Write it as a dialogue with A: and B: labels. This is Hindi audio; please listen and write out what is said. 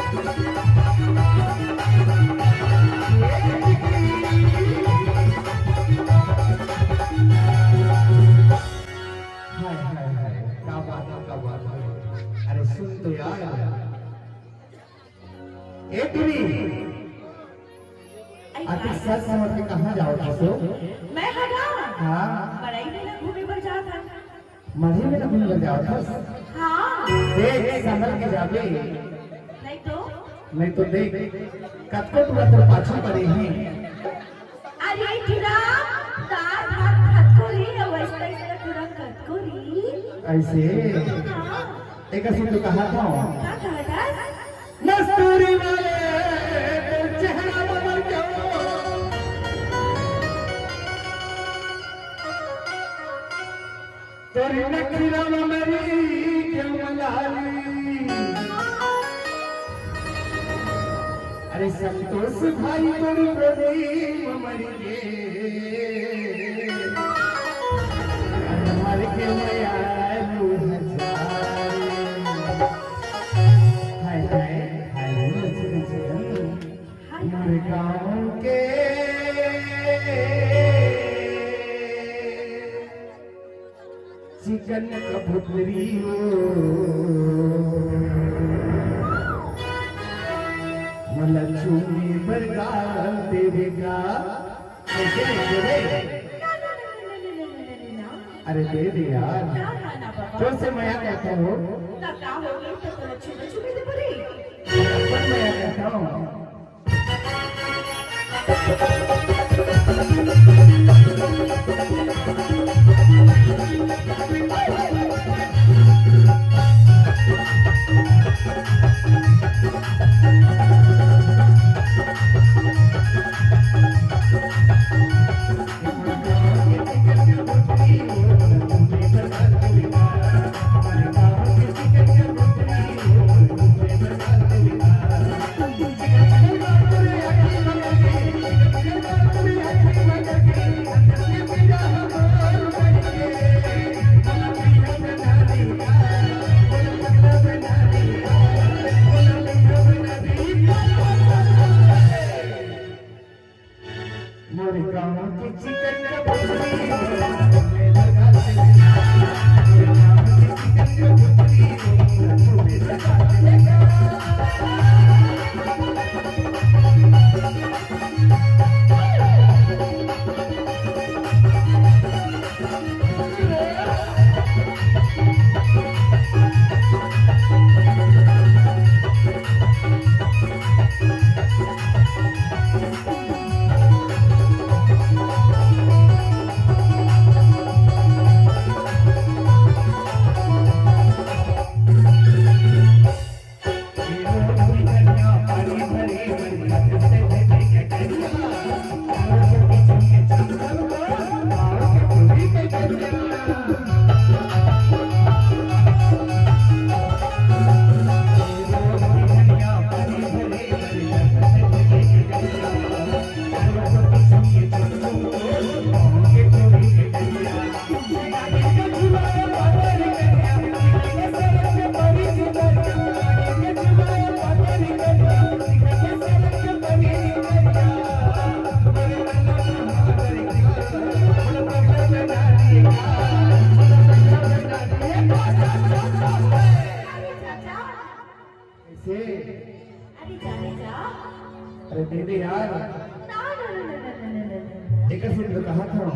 A: अरे सुन तो यार, एक भी आखिर सच समझ के कहाँ जाओ तो?
B: मैं हटा
A: हाँ
B: बड़ाई में ना घूमे पर जाता
A: मजे में ना घूम जाओ था।
B: हाँ
A: देख संभल के जाबे,
B: नहीं तो
A: देख कतको तुरंत पाछू पड़े हैं।
B: अरे तुरा तार हाथ हाथ को री वैसे इतना तुरा कट को री
A: ऐसे
B: हाँ
A: एक असुर तो कहा था
B: क्या कहा था
A: मस्तूरी वाले चेहरा बदल क्यों तेरी नखरा मेरी क्यों मलाली। अरे संतोष भाई तोरी प्रेम मरी गे मर के मैं आलू हजार। हाय हाय हाय मर गाँव के चिकन कबूतरी लक्ष्मी बरगा देवेगा। अरे दे दे यार, जो से मैं कहता हूँ मैं कहता हूँ। अरे दीदी यार एक कहा था।